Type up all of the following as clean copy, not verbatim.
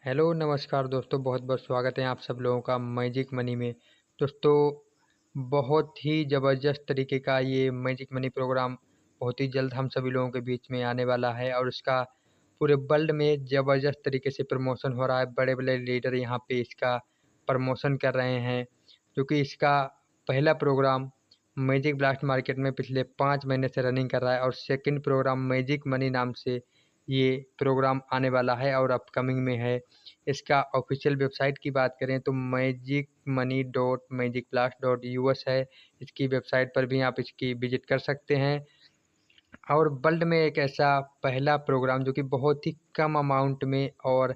Hello नमस्कार दोस्तों, बहुत बहुत स्वागत है आप सब लोगों का मैजिक मनी में। दोस्तों, बहुत ही ज़बरदस्त तरीके का ये मैजिक मनी प्रोग्राम बहुत ही जल्द हम सभी लोगों के बीच में आने वाला है और इसका पूरे वर्ल्ड में ज़बरदस्त तरीके से प्रमोशन हो रहा है। बड़े बड़े लीडर यहाँ पे इसका प्रमोशन कर रहे हैं, क्योंकि इसका पहला प्रोग्राम मैजिक ब्लास्ट मार्केट में पिछले 5 महीने से रनिंग कर रहा है और सेकंड प्रोग्राम मैजिक मनी नाम से ये प्रोग्राम आने वाला है और अपकमिंग में है। इसका ऑफिशियल वेबसाइट की बात करें तो magicmoney.magicblast.us है। इसकी वेबसाइट पर भी आप इसकी विजिट कर सकते हैं। और वर्ल्ड में एक ऐसा पहला प्रोग्राम जो कि बहुत ही कम अमाउंट में और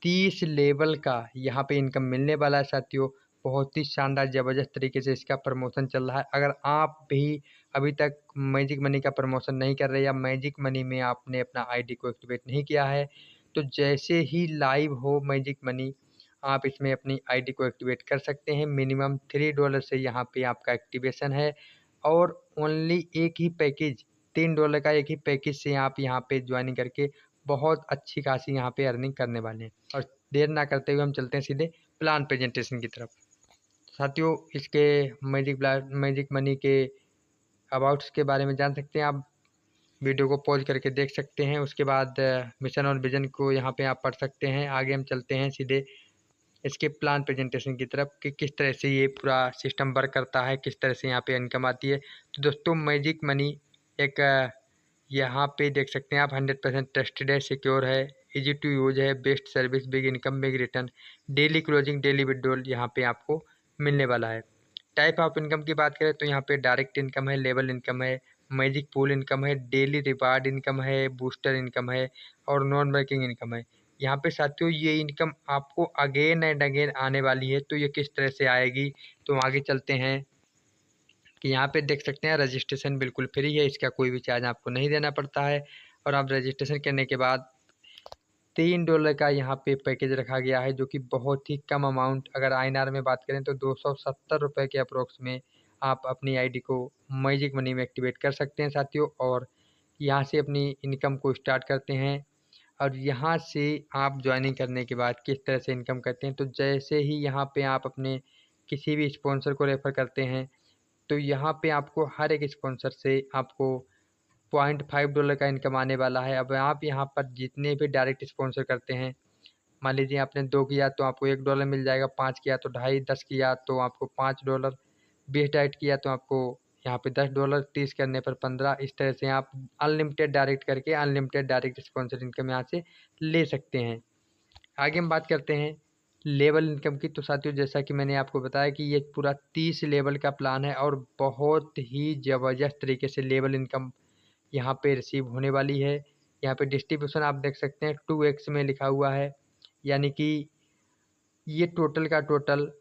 30 लेवल का यहाँ पे इनकम मिलने वाला है साथियों। बहुत ही शानदार ज़बरदस्त तरीके से इसका प्रमोशन चल रहा है। अगर आप भी अभी तक मैजिक मनी का प्रमोशन नहीं कर रहे या मैजिक मनी में आपने अपना आईडी को एक्टिवेट नहीं किया है, तो जैसे ही लाइव हो मैजिक मनी, आप इसमें अपनी आईडी को एक्टिवेट कर सकते हैं। मिनिमम $3 से यहाँ पे आपका एक्टिवेशन है और ओनली एक ही पैकेज, $3 का एक ही पैकेज से आप यहाँ पे ज्वाइनिंग करके बहुत अच्छी खासी यहाँ पे अर्निंग करने वाले हैं। और देर ना करते हुए हम चलते हैं सीधे प्लान प्रेजेंटेशन की तरफ। साथियों, इसके मैजिक मनी के अबाउट्स के बारे में जान सकते हैं आप। वीडियो को पॉज करके देख सकते हैं, उसके बाद मिशन और विजन को यहाँ पे आप पढ़ सकते हैं। आगे हम चलते हैं सीधे इसके प्लान प्रेजेंटेशन की तरफ कि किस तरह से ये पूरा सिस्टम वर्क करता है, किस तरह से यहाँ पे इनकम आती है। तो दोस्तों, मैजिक मनी एक यहाँ पे देख सकते हैं आप 100% ट्रस्टेड है, सिक्योर है, इजी टू यूज है, best service, big income, big return, daily closing, daily withdrawal यहाँ पे आपको मिलने वाला है। टाइप ऑफ इनकम की बात करें तो यहाँ पे डायरेक्ट इनकम है, लेवल इनकम है, मैजिक पूल इनकम है, डेली रिवार्ड इनकम है, बूस्टर इनकम है और नॉन वर्किंग इनकम है। यहाँ पे साथियों ये इनकम आपको अगेन एंड अगेन आने वाली है। तो ये किस तरह से आएगी, तो आगे चलते हैं कि यहाँ पे देख सकते हैं रजिस्ट्रेशन बिल्कुल फ्री है, इसका कोई भी चार्ज आपको नहीं देना पड़ता है। और आप रजिस्ट्रेशन करने के बाद $3 का यहाँ पे पैकेज रखा गया है, जो कि बहुत ही कम अमाउंट, अगर INR में बात करें तो 270 रुपये के अप्रोक्स में आप अपनी आईडी को मैजिक मनी में एक्टिवेट कर सकते हैं साथियों। और यहाँ से अपनी इनकम को स्टार्ट करते हैं। और यहाँ से आप ज्वाइनिंग करने के बाद किस तरह से इनकम करते हैं, तो जैसे ही यहाँ पे आप अपने किसी भी स्पॉन्सर को रेफ़र करते हैं, तो यहाँ पे आपको हर एक स्पॉन्सर से आपको $0.5 का इनकम आने वाला है। अब आप यहाँ पर जितने भी डायरेक्ट स्पॉन्सर करते हैं, मान लीजिए आपने 2 किया तो आपको $1 मिल जाएगा, 5 किया तो ढाई, 10 किया तो आपको $5, 20 डायरेक्ट किया तो आपको यहाँ पे $10, 30 करने पर 15। इस तरह से आप अनलिमिटेड डायरेक्ट करके अनलिमिटेड डायरेक्ट स्पॉन्सर इनकम यहाँ से ले सकते हैं। आगे हम बात करते हैं लेवल इनकम की। तो साथियों, जैसा कि मैंने आपको बताया कि ये पूरा 30 लेवल का प्लान है और बहुत ही ज़बरदस्त तरीके से लेवल इनकम यहाँ पे रिसीव होने वाली है। यहाँ पे डिस्ट्रीब्यूशन आप देख सकते हैं 2x में लिखा हुआ है, यानी कि ये टोटल का टोटल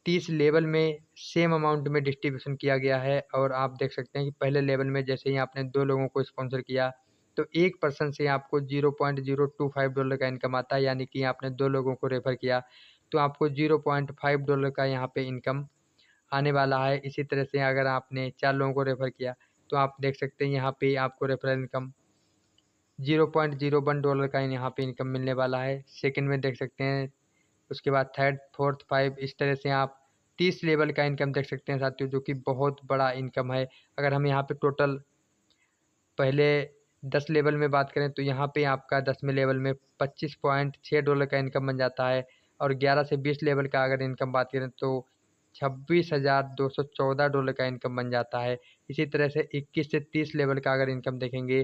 30 लेवल में सेम अमाउंट में डिस्ट्रीब्यूशन किया गया है। और आप देख सकते हैं कि पहले लेवल में जैसे ही आपने 2 लोगों को स्पॉन्सर किया, तो एक पर्सन से आपको $0.025 का इनकम आता है, यानी कि आपने 2 लोगों को रेफ़र किया तो आपको $0.5 का यहाँ पे इनकम आने वाला है। इसी तरह से अगर आपने 4 लोगों को रेफ़र किया, तो आप देख सकते हैं यहाँ पे आपको रेफरल इनकम $0.01 का यहाँ पे इनकम मिलने वाला है। सेकंड में देख सकते हैं, उसके बाद थर्ड, फोर्थ, 5, इस तरह से आप 30 लेवल का इनकम देख सकते हैं साथियों, जो कि बहुत बड़ा इनकम है। अगर हम यहाँ पे टोटल पहले 10 लेवल में बात करें तो यहाँ पे आपका 10वें लेवल में $25.6 का इनकम बन जाता है। और 11 से 20 लेवल का अगर इनकम बात करें तो $26,214 का इनकम बन जाता है। इसी तरह से 21 से 30 लेवल का अगर इनकम देखेंगे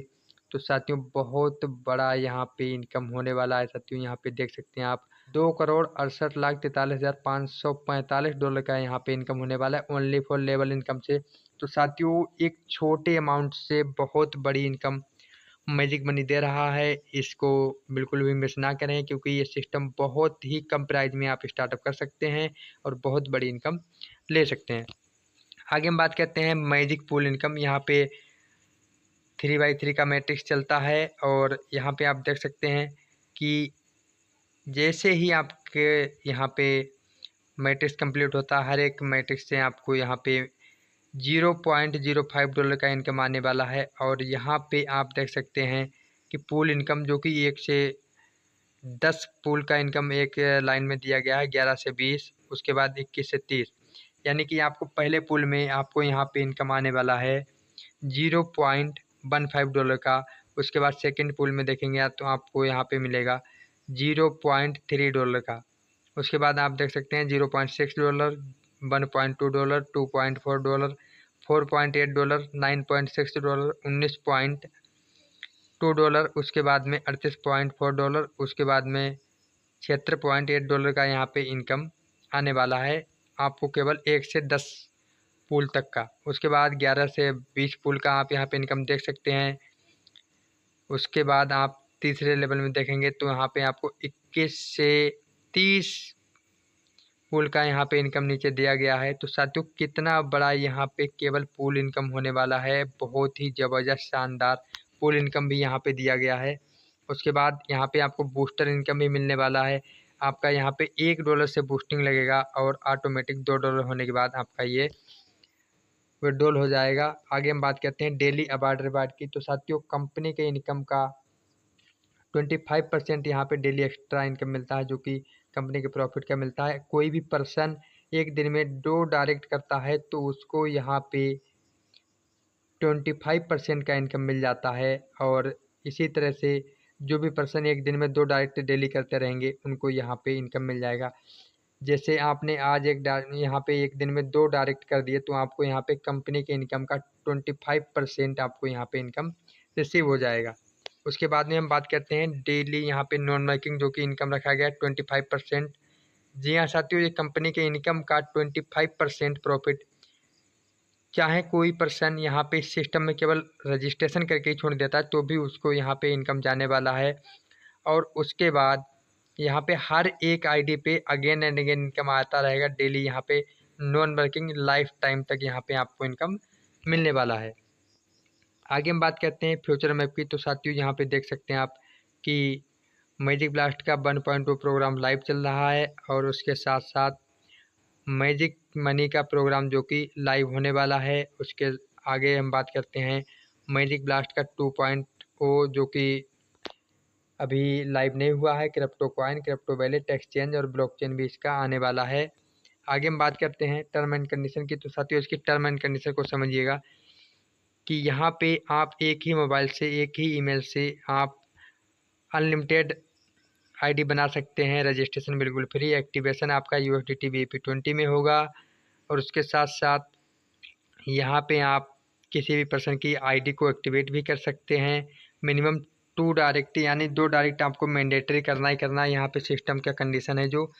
तो साथियों बहुत बड़ा यहाँ पे इनकम होने वाला है साथियों। यहाँ पे देख सकते हैं आप $2,68,43,545 का यहाँ पे इनकम होने वाला है ओनली फॉर लेवल इनकम से। तो साथियों, एक छोटे अमाउंट से बहुत बड़ी इनकम मैजिक मनी दे रहा है। इसको बिल्कुल भी मिस ना करें, क्योंकि ये सिस्टम बहुत ही कम प्राइस में आप स्टार्टअप कर सकते हैं और बहुत बड़ी इनकम ले सकते हैं। आगे हम बात करते हैं मैजिक पूल इनकम। यहाँ पे 3x3 का मैट्रिक्स चलता है और यहाँ पे आप देख सकते हैं कि जैसे ही आपके यहाँ पे मैट्रिक्स कंप्लीट होता है, हर एक मैट्रिक्स से आपको यहाँ पे $0.05 का इनकम आने वाला है। और यहाँ पे आप देख सकते हैं कि पूल इनकम जो कि 1 से 10 पूल का इनकम एक लाइन में दिया गया है, 11 से 20, उसके बाद 21 से 30। यानी कि आपको पहले पूल में आपको यहाँ पे इनकम आने वाला है $0.15 का। उसके बाद सेकंड पूल में देखेंगे तो आपको यहाँ पे मिलेगा $0.3 का। उसके बाद आप देख सकते हैं $0.6, $1.2, $2.4, $4.8, $9.6, $19.2, उसके बाद में $38.4, उसके बाद में $76.8 का यहाँ पे इनकम आने वाला है आपको केवल 1 से 10 पूल तक का। उसके बाद 11 से 20 पूल का आप यहाँ पे इनकम देख सकते हैं। उसके बाद आप तीसरे लेवल में देखेंगे तो यहाँ पे आपको 21 से 30 पूल का यहाँ पे इनकम नीचे दिया गया है। तो साथियों कितना बड़ा यहाँ पे केवल पूल इनकम होने वाला है, बहुत ही ज़बरदस्त शानदार पूल इनकम भी यहाँ पे दिया गया है। उसके बाद यहाँ पे आपको बूस्टर इनकम भी मिलने वाला है। आपका यहाँ पे $1 से बूस्टिंग लगेगा और ऑटोमेटिक $2 होने के बाद आपका ये विड्रॉल हो जाएगा। आगे हम बात करते हैं डेली अवार्ड रिवार्ड की। तो साथियों कंपनी के इनकम का 25% यहाँ पे डेली एक्स्ट्रा इनकम मिलता है, जो कि कंपनी के प्रॉफिट का मिलता है। कोई भी पर्सन एक दिन में 2 डायरेक्ट करता है तो उसको यहाँ पे 25% का इनकम मिल जाता है। और इसी तरह से जो भी पर्सन एक दिन में 2 डायरेक्ट डेली करते रहेंगे उनको यहाँ पे इनकम मिल जाएगा। जैसे आपने आज यहाँ पे एक दिन में 2 डायरेक्ट कर दिए तो आपको यहाँ पे कंपनी के इनकम का 25% आपको यहाँ पे इनकम रिसीव हो जाएगा। उसके बाद में हम बात करते हैं डेली यहाँ पे नॉन वर्किंग जो कि इनकम रखा गया है 25%। जी हाँ साथियों, ये कंपनी के इनकम का 25% प्रॉफिट चाहे कोई पर्सन यहाँ पे इस सिस्टम में केवल रजिस्ट्रेशन करके ही छोड़ देता है तो भी उसको यहाँ पे इनकम जाने वाला है। और उसके बाद यहाँ पे हर एक आईडी पे अगेन एंड अगेन इनकम आता रहेगा डेली। यहाँ पे नॉन वर्किंग लाइफ टाइम तक यहाँ पे आपको इनकम मिलने वाला है। आगे हम बात करते हैं फ्यूचर मैप की। तो साथियों यहाँ पे देख सकते हैं आप कि मैजिक ब्लास्ट का 1.2 प्रोग्राम लाइव चल रहा है और उसके साथ साथ मैजिक मनी का प्रोग्राम जो कि लाइव होने वाला है। उसके आगे हम बात करते हैं मैजिक ब्लास्ट का 2.0 जो कि अभी लाइव नहीं हुआ है। Crypto coin, crypto wallet, exchange और ब्लॉकचेन भी इसका आने वाला है। आगे हम बात करते हैं टर्म एंड कंडीशन की। तो साथियों इसकी टर्म एंड कंडीशन को समझिएगा कि यहाँ पे आप एक ही मोबाइल से, एक ही ईमेल से आप अनलिमिटेड आईडी बना सकते हैं। रजिस्ट्रेशन बिल्कुल फ्री, एक्टिवेशन आपका USDT BEP20 में होगा। और उसके साथ साथ यहाँ पे आप किसी भी पर्सन की आईडी को एक्टिवेट भी कर सकते हैं। मिनिमम 2 डायरेक्ट यानी 2 डायरेक्ट आपको मैंडेटरी करना ही करना है। यहाँ पे सिस्टम का कंडीशन है, जो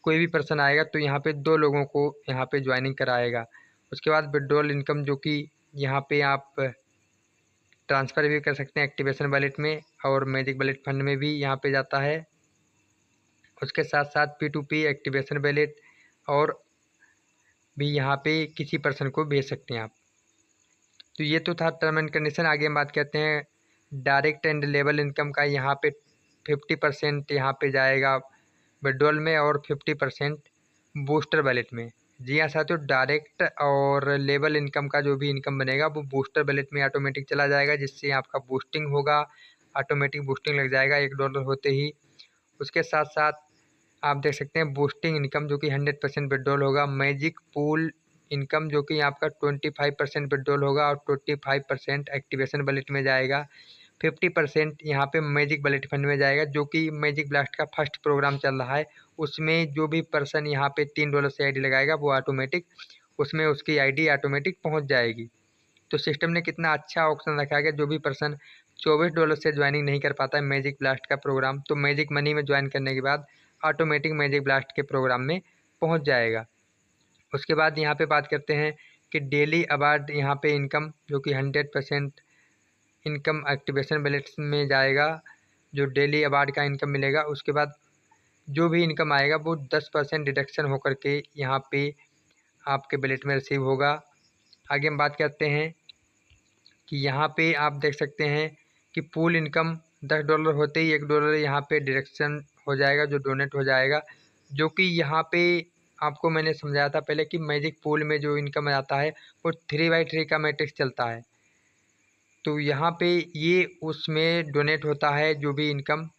कोई भी पर्सन आएगा तो यहाँ पे 2 लोगों को यहाँ पे ज्वाइनिंग कराएगा। उसके बाद विड्रॉल इनकम जो कि यहाँ पे आप ट्रांसफ़र भी कर सकते हैं एक्टिवेशन वॉलेट में और मैजिक वॉलेट फंड में भी यहाँ पे जाता है। उसके साथ साथ P2P एक्टिवेशन वॉलेट और भी यहाँ पे किसी पर्सन को भेज सकते हैं आप। तो ये तो था टर्म एंड कंडीशन। आगे हम बात करते हैं डायरेक्ट एंड लेवल इनकम का। यहाँ पे 50% यहाँ पे जाएगा विड्रॉल में और 50% बूस्टर वॉलेट में। जी हाँ साथियों, डायरेक्ट और लेवल इनकम का जो भी इनकम बनेगा वो बूस्टर वॉलेट में ऑटोमेटिक चला जाएगा, जिससे आपका बूस्टिंग होगा, ऑटोमेटिक बूस्टिंग लग जाएगा $1 होते ही। उसके साथ साथ आप देख सकते हैं बूस्टिंग इनकम जो कि 100% विड्रॉल होगा। मैजिक पूल इनकम जो कि आपका 25% विड्रॉल होगा और 25% एक्टिवेशन वॉलेट में जाएगा। 50% यहाँ पे मैजिक वॉलेट फंड में जाएगा, जो कि मैजिक ब्लास्ट का फर्स्ट प्रोग्राम चल रहा है। उसमें जो भी पर्सन यहाँ पे $3 से आईडी लगाएगा वो ऑटोमेटिक उसमें उसकी आईडी ऑटोमेटिक पहुँच जाएगी। तो सिस्टम ने कितना अच्छा ऑप्शन रखा है कि जो भी पर्सन $24 से ज्वाइनिंग नहीं कर पाता है मैजिक ब्लास्ट का प्रोग्राम, तो मैजिक मनी में ज्वाइन करने के बाद ऑटोमेटिक मैजिक ब्लास्ट के प्रोग्राम में पहुंच जाएगा। उसके बाद यहाँ पे बात करते हैं कि डेली अवार्ड यहाँ पे इनकम जो कि 100% इनकम एक्टिवेशन वॉलेट में जाएगा, जो डेली अवार्ड का इनकम मिलेगा। उसके बाद जो भी इनकम आएगा वो 10% डिडक्शन होकर के यहाँ पे आपके वॉलेट में रिसीव होगा। आगे हम बात करते हैं कि यहाँ पे आप देख सकते हैं कि पूल इनकम $10 होते ही $1 यहाँ पे डिडक्शन हो जाएगा, जो डोनेट हो जाएगा। जो कि यहाँ पे आपको मैंने समझाया था पहले कि मैजिक पूल में जो इनकम आता है वो 3/3 का मैट्रिक्स चलता है। तो यहाँ पे ये उसमें डोनेट होता है जो भी इनकम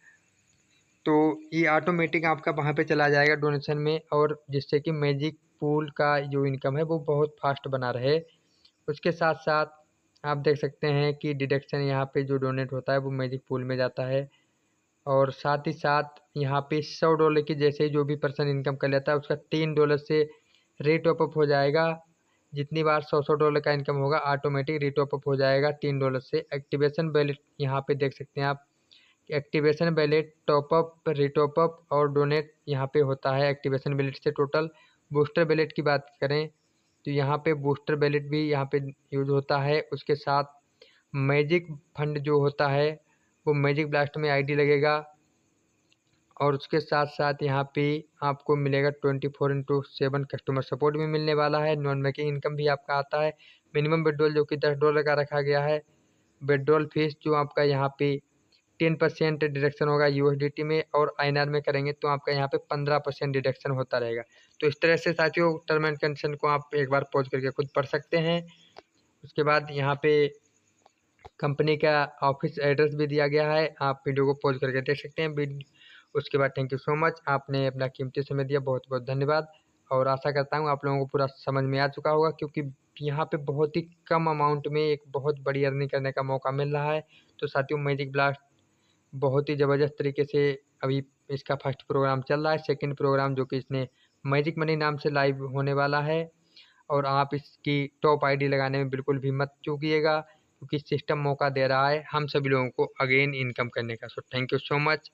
तो ये ऑटोमेटिक आपका वहाँ पे चला जाएगा डोनेशन में, और जिससे कि मैजिक पूल का जो इनकम है वो बहुत फास्ट बना रहे। उसके साथ साथ आप देख सकते हैं कि डिडक्शन यहाँ पे जो डोनेट होता है वो मैजिक पूल में जाता है, और साथ ही साथ यहाँ पे $100 की जैसे ही जो भी पर्सन इनकम कर लेता है उसका $3 से रेट ऑफ अप हो जाएगा। जितनी बार $100 का इनकम होगा ऑटोमेटिक रेट ऑफ अप हो जाएगा $3 से। एक्टिवेशन वैलेट यहाँ पे देख सकते हैं आप, एक्टिवेशन वैलेट टॉपअप, रिटॉप अप और डोनेट यहाँ पे होता है एक्टिवेशन वैलेट से टोटल। बूस्टर वैलेट की बात करें तो यहाँ पे बूस्टर वैलेट भी यहाँ पे यूज होता है। उसके साथ मैजिक फंड जो होता है वो मैजिक ब्लास्ट में आईडी लगेगा, और उसके साथ साथ यहाँ पे आपको मिलेगा 24/7 कस्टमर सपोर्ट भी मिलने वाला है। नॉन बैंकिंग इनकम भी आपका आता है। मिनिमम विड्रॉल जो कि $10 का रखा गया है। विड्रॉल फीस जो आपका यहाँ पे 10% डिडक्शन होगा यूएसडीटी में, और आईएनआर में करेंगे तो आपका यहाँ पे 15% डिडक्शन होता रहेगा। तो इस तरह से साथियों टर्म एंड कंडीशन को आप एक बार पॉज करके खुद पढ़ सकते हैं। उसके बाद यहाँ पे कंपनी का ऑफिस एड्रेस भी दिया गया है, आप वीडियो को पॉज करके देख सकते हैं। उसके बाद थैंक यू सो मच, आपने अपना कीमती समय दिया, बहुत बहुत धन्यवाद। और आशा करता हूँ आप लोगों को पूरा समझ में आ चुका होगा, क्योंकि यहाँ पे बहुत ही कम अमाउंट में एक बहुत बड़ी अर्निंग करने का मौका मिल रहा है। तो साथियों मैजिक ब्लास्ट बहुत ही ज़बरदस्त तरीके से अभी इसका फर्स्ट प्रोग्राम चल रहा है। सेकंड प्रोग्राम जो कि इसने मैजिक मनी नाम से लाइव होने वाला है, और आप इसकी टॉप आईडी लगाने में बिल्कुल भी मत चूकिएगा, क्योंकि सिस्टम मौका दे रहा है हम सभी लोगों को अगेन इनकम करने का। So thank you so much.